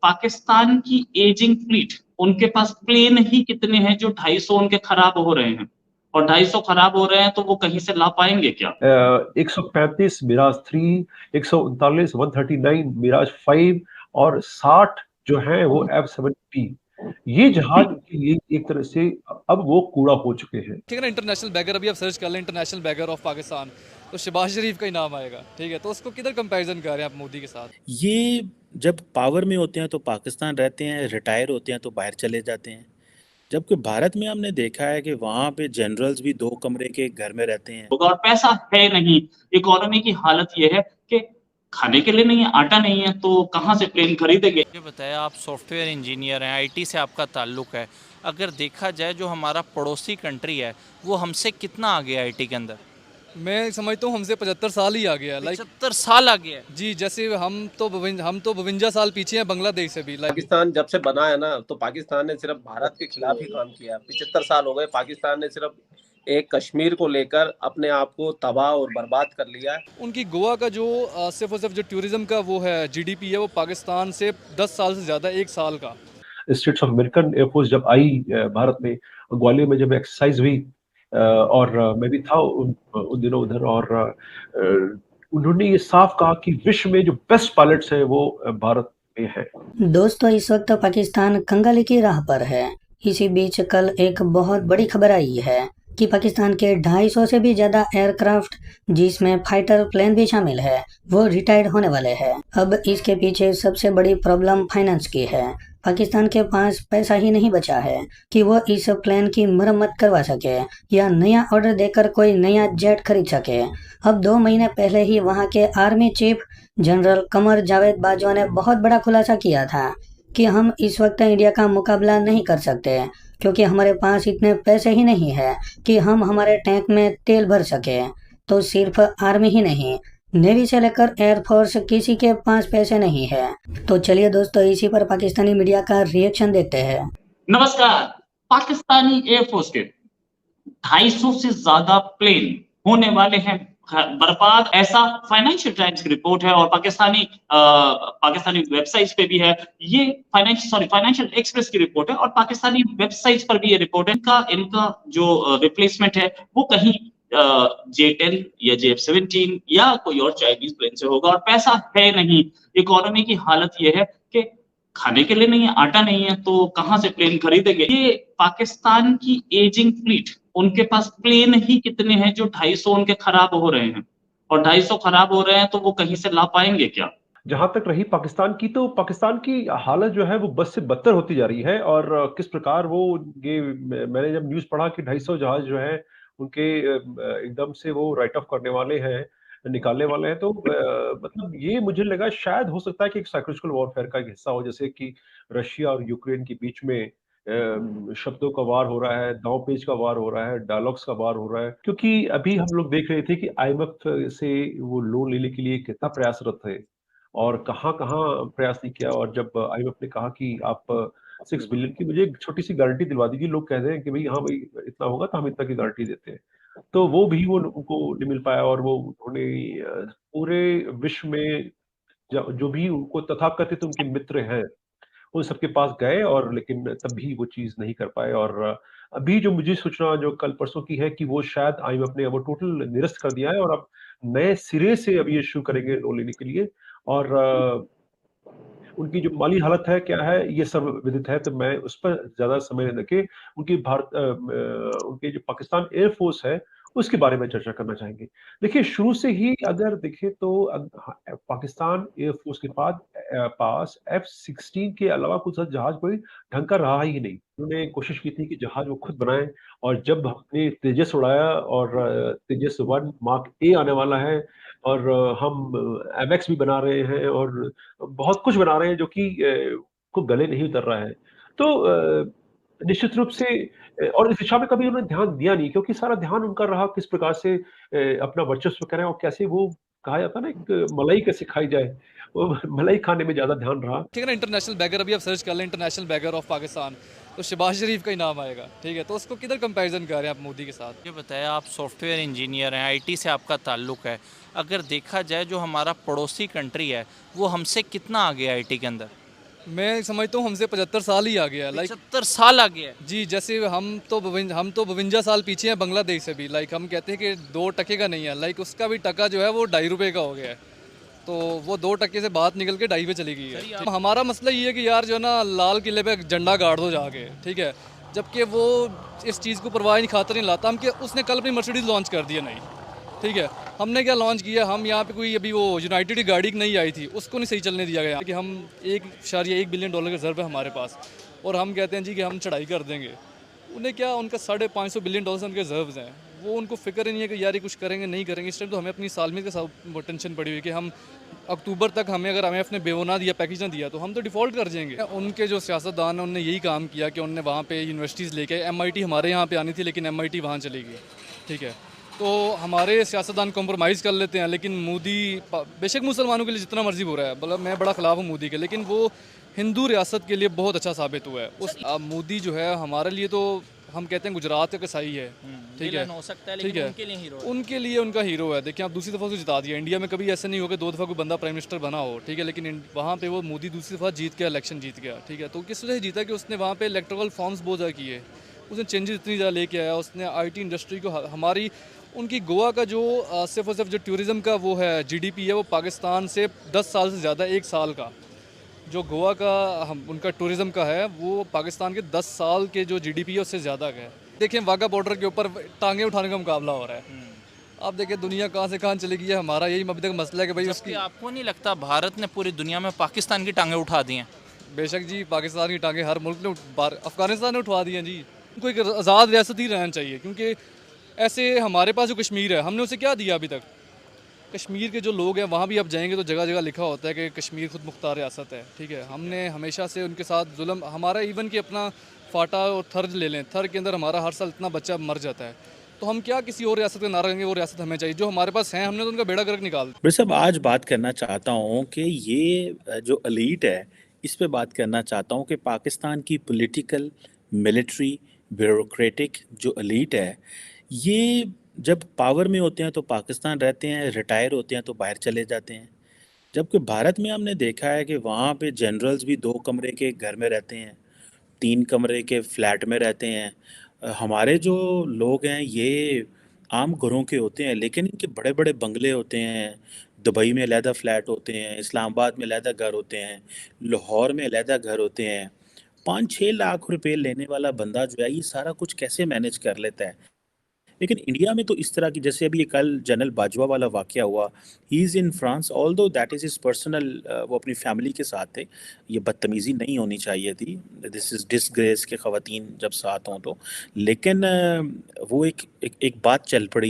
पाकिस्तान की ageing fleet, उनके पास plane ही कितने हैं जो 250 उनके खराब हो रहे हैं, और 250 खराब हो रहे हैं तो वो कहीं से ला पाएंगे क्या? 135 मिराज 3, 139 139 मिराज 5 और 60 जो है वो F-17। ये जहाज उनके लिए एक तरह से अब वो कूड़ा हो चुके हैं। ठीक है ना, इंटरनेशनल बैगर अभी आप सर्च कर लें, इंटरनेशनल बैगर ऑफ पाकिस्तान, तो शहबाज शरीफ का ही नाम आएगा। ठीक है, तो उसको किधर कंपैरिजन कर रहे हैं आप मोदी के साथ? ये जब पावर में होते हैं तो पाकिस्तान रहते हैं, रिटायर होते हैं तो बाहर चले जाते हैं। जबकि भारत में हमने देखा है कि वहाँ पे जनरल्स भी 2 कमरे के घर में रहते हैं। होगा, और पैसा है नहीं। इकोनॉमी की हालत ये है कि खाने के लिए नहीं है, आटा नहीं है, तो कहाँ से प्लेन खरीदेंगे? ये बताया, आप सॉफ्टवेयर इंजीनियर हैं, आईटी से आपका ताल्लुक है। अगर देखा जाए जो हमारा पड़ोसी कंट्री है वो हमसे कितना आगे है आईटी के अंदर? मैं समझता हूँ हमसे 75 साल ही आ गया। 75 साल आगे है। जी, जैसे हम तो 52 साल पीछे हैं बांग्लादेश से भी। पाकिस्तान जब से बना है ना, तो पाकिस्तान ने सिर्फ भारत के खिलाफ ही काम किया। 75 साल हो गए, पाकिस्तान ने सिर्फ एक कश्मीर को लेकर अपने आप को तबाह और बर्बाद कर लिया है। उनकी गोवा का जो सिर्फ और सिर्फ जो टूरिज्म का वो है जीडीपी है, वो पाकिस्तान से 10 साल से ज़्यादा, एक साल का। स्टेट्स ऑफ अमेरिकन एयरफोर्स जब आई भारत में, ग्वालियर में जब एक्सरसाइज हुई, और मैं भी था उन दिनों उधर, और उन्होंने ये साफ कहा कि विश्व में जो बेस्ट पायलट्स हैं वो भारत में है। दोस्तों, इस वक्त पाकिस्तान कंगाली की राह पर है। इसी बीच कल एक बहुत बड़ी खबर आई है कि पाकिस्तान के 250 से भी ज्यादा एयरक्राफ्ट, जिसमें फाइटर प्लेन भी शामिल है, वो रिटायर्ड होने वाले हैं। अब इसके पीछे सबसे बड़ी प्रॉब्लम फाइनेंस की है। पाकिस्तान के पास पैसा ही नहीं बचा है कि वो इस प्लेन की मरम्मत करवा सके या नया ऑर्डर देकर कोई नया जेट खरीद सके। अब 2 महीने पहले ही वहाँ के army chief general Qamar Javed Bajwa ने बहुत बड़ा खुलासा किया था कि हम इस वक्त इंडिया का मुकाबला नहीं कर सकते, क्योंकि हमारे पास इतने पैसे ही नहीं है कि हम हमारे टैंक में तेल भर सके। तो सिर्फ आर्मी ही नहीं, नेवी से लेकर एयरफोर्स, किसी के पास पैसे नहीं है। तो चलिए दोस्तों, इसी पर पाकिस्तानी मीडिया का रिएक्शन देखते हैं। नमस्कार। पाकिस्तानी एयरफोर्स के 250 से ज्यादा प्लेन होने वाले हैं बर्बाद, ऐसा फाइनेंशियल टाइम्स की रिपोर्ट है, और पाकिस्तानी वेबसाइट्स पे भी है। ये फाइनेंशियल एक्सप्रेस की रिपोर्ट है, और पाकिस्तानी वेबसाइट्स पर भी ये रिपोर्ट है। इनका जो रिप्लेसमेंट है वो कहीं J-10 या JF-17 या कोई और चाइनीज प्लेन से होगा, और पैसा है नहीं। इकोनॉमी की हालत ये है कि खाने के लिए नहीं है, आटा नहीं है, तो कहाँ से प्लेन खरीदेंगे? ये पाकिस्तान की एजिंग फ्लीट, उनके पास प्लेन ही कितने हैं जो 250 उनके खराब हो रहे हैं, और 250 खराब हो रहे हैं तो वो कहीं से ला पाएंगे क्या? जहां तक रही पाकिस्तान की, तो पाकिस्तान की हालत जो है वो बद से बदतर होती जा रही है। और किस प्रकार वो, ये मैंने जब न्यूज पढ़ा कि 250 जहाज जो है उनके एकदम से वो राइट ऑफ करने वाले हैं, निकालने वाले हैं, तो मतलब ये मुझे लगा शायद हो सकता है कि एक साइकोलॉजिकल वॉरफेयर का एक हिस्सा हो, जैसे कि रशिया और यूक्रेन के बीच में शब्दों का वार हो रहा है, दांव पेच का वार हो रहा है, डायलॉग्स का वार हो रहा है। क्योंकि अभी हम लोग देख रहे थे कि आईएमएफ से वो लोन लेने के लिए कितना प्रयासरत थे और कहाँ-कहाँ प्रयास नहीं किया। और जब आईएमएफ ने कहा कि आप 6 बिलियन की मुझे एक छोटी सी गारंटी दिलवा दीजिए, लोग कह रहे हैं कि भाई हाँ भाई, इतना होगा तो हम इतना की गारंटी देते हैं, तो वो भी वो उनको नहीं मिल पाया। और वो उन्होंने पूरे विश्व में जो भी उनको तथाकथित उनके मित्र हैं उन सबके पास गए, और लेकिन तब भी वो चीज नहीं कर पाए। और अभी जो मुझे सूचना जो कल परसों की है कि वो शायद आईएमएफ ने वो टोटल निरस्त कर दिया है, और अब नए सिरे से अब ये शुरू करेंगे लोन लेने के लिए। और उनकी जो माली हालत है क्या है ये सब विदित है, तो मैं उस पर ज्यादा समय नहीं देके उनके जो पाकिस्तान एयरफोर्स है उसके बारे में चर्चा करना चाहेंगे। देखिए, शुरू से ही अगर देखें तो पाकिस्तान एयरफोर्स के पास F-16 के अलावा कुछ जहाज कोई ढंग का रहा ही नहीं। उन्होंने कोशिश की थी कि जहाज वो खुद बनाए, और जब हमने तेजस उड़ाया, और तेजस 1 मार्क ए आने वाला है, और हम एमएक्स भी बना रहे हैं, और बहुत कुछ बना रहे हैं जो कि को गले नहीं उतर रहा है। तो निश्चित रूप से और इस दिशा में कभी उन्होंने ध्यान दिया नहीं, क्योंकि सारा ध्यान उनका रहा किस प्रकार से अपना वर्चस्व करें, और कैसे वो कहा जाता है ना, एक मलाई कैसे खाई जाए, वो मलाई खाने में ज्यादा ध्यान रहा। ठीक है ना, इंटरनेशनल बैगर अभी आप सर्च कर लें, इंटरनेशनल बैगर ऑफ पाकिस्तान, तो शहबाज शरीफ का ही नाम आएगा। ठीक है, तो उसको किधर कंपैरिजन कर रहे हैं आप मोदी के साथ? ये बताया, आप सॉफ्टवेयर इंजीनियर हैं, आईटी से आपका ताल्लुक है। अगर देखा जाए जो हमारा पड़ोसी कंट्री है वो हमसे कितना आगे है आईटी के अंदर? मैं समझता हूँ हमसे 75 साल ही आ गया। लाइक 75 साल आ गया है। जी, जैसे हम तो 52 साल पीछे हैं बांग्लादेश से भी। लाइक हम कहते हैं कि 2 टके का नहीं है, लाइक उसका भी टका जो है वो ₹2.5 का हो गया है। तो वो 2 टके से बात निकल के 2.5 पे चली गई है। तो हमारा मसला ये है कि यार जो है ना, लाल किले पे झंडा गाड़ दो जाके, ठीक है। जबकि वो इस चीज़ को परवाह नहीं, खातर नहीं लाता। हम कि उसने कल अपनी मर्सिडीज़ लॉन्च कर दिया नहीं, ठीक है। हमने क्या लॉन्च किया, हम यहाँ पे कोई अभी वो यूनाइटेड की गाड़ी नहीं आई थी, उसको नहीं सही चलने दिया गया कि हम $1.1 बिलियन का रिजर्व है हमारे पास, और हम कहते हैं जी कि हम चढ़ाई कर देंगे। उन्हें क्या, उनका $550 बिलियन उनके रिजर्व्स हैं। वो उनको फिक्र ही नहीं है कि यार ये कुछ करेंगे नहीं करेंगे। इस टाइम तो हमें अपनी सालमियत के साथ टेंशन पड़ी हुई कि हम अक्टूबर तक अगर हमें अपने बेवना दिया, पैकेज ना दिया, तो हम तो डिफ़ॉल्ट कर जाएंगे। उनके जो सियासतदान हैं उन्होंने यही काम किया कि उन्होंने वहाँ पे यूनिवर्सिटीज़ लेके, MIT हमारे यहाँ पे आनी थी लेकिन MIT वहाँ चली गई, ठीक है। तो हमारे सियासतदान कॉम्प्रोमाइज़ कर लेते हैं, लेकिन मोदी बेशक मुसलमानों के लिए जितना मर्जी हो रहा है, मतलब मैं बड़ा ख़िलाफ़ हूँ मोदी के, लेकिन वो हिंदू रियासत के लिए बहुत अच्छा साबित हुआ है। उस मोदी जो है हमारे लिए तो हम कहते हैं गुजरात का कसाई है, ठीक है, हो सकता है, ठीक लेकिन है। उनके लिए हीरो है। उनके लिए उनका हीरो है। देखिए, आप दूसरी दफ़ा उसको जिता दिया। इंडिया में कभी ऐसा नहीं होगा 2 दफ़ा कोई बंदा प्राइम मिनिस्टर बना हो, ठीक है, लेकिन वहाँ पे वो मोदी दूसरी दफ़ा जीत गया, इलेक्शन जीत गया, ठीक है। तो किस वजह से जीता कि उसने वहाँ पे इलेक्ट्रल फॉर्म्स बहुत ज़्यादा किए, उसने चेंजेस इतनी ज़्यादा लेके आया, उसने IT इंडस्ट्री को हमारी, उनकी गोवा का जो सिर्फ और सिर्फ जो टूरिज़्म का वो है GDP है, वो पाकिस्तान से 10 साल से ज़्यादा, 1 साल का जो गोवा का उनका टूरिज़्म का है, वो पाकिस्तान के 10 साल के जो GDP है उससे ज़्यादा का है। देखें, वाघा बॉर्डर के ऊपर टांगे उठाने का मुकाबला हो रहा है। आप देखिए दुनिया कहाँ से कहाँ चली गई है। हमारा यही अभी तक मसला है कि भाई जबकि उसकी, आपको नहीं लगता भारत ने पूरी दुनिया में पाकिस्तान की टांगे उठा दी हैं? बेशक जी, पाकिस्तान की टांगे हर मुल्क ने अफगानिस्तान ने उठवा दी हैं जी। उनको एक आज़ाद रियासत ही रहना चाहिए, क्योंकि ऐसे हमारे पास जो कश्मीर है, हमने उसे क्या दिया अभी तक? कश्मीर के जो लोग हैं वहाँ भी आप जाएंगे तो जगह जगह लिखा होता है कि कश्मीर खुद मुख्तार रियासत है, ठीक है। हमने हमेशा से उनके साथ जुल्म, हमारा इवन कि अपना फाटा और थर ले लें, थर के अंदर हमारा हर साल इतना बच्चा मर जाता है, तो हम क्या किसी और रियासत का नारा लेंगे? वो रियासत हमें चाहिए जो हमारे पास है, हमने तो उनका बेड़ा गर्क निकाल दिया। वैसे अब आज बात करना चाहता हूँ कि ये जो एलीट है, इस पे बात करना चाहता हूँ कि पाकिस्तान की पॉलिटिकल, मिलिट्री, ब्यूरोक्रेटिक जो एलीट है, ये जब पावर में होते हैं तो पाकिस्तान रहते हैं, रिटायर होते हैं तो बाहर चले जाते हैं। जबकि भारत में हमने देखा है कि वहाँ पे जनरल्स भी 2 कमरे के घर में रहते हैं, 3 कमरे के फ्लैट में रहते हैं। हमारे जो लोग हैं ये आम घरों के होते हैं, लेकिन इनके बड़े बड़े बंगले होते हैं। दुबई में अलहदा फ्लैट होते हैं, इस्लामाबाद में अलहदा घर होते हैं, लाहौर में अलहदा घर होते हैं। 5-6 लाख रुपए लेने वाला बंदा जो है ये सारा कुछ कैसे मैनेज कर लेता है? लेकिन इंडिया में तो इस तरह की, जैसे अभी ये कल जनरल बाजवा वाला वाकया हुआ, he is in France, although that is his personal, वो अपनी फैमिली के साथ थे। ये बदतमीज़ी नहीं होनी चाहिए थी, दिस इज़ डिसग्रेस के ख़वातीन जब साथ हों तो। लेकिन वो एक बात चल पड़ी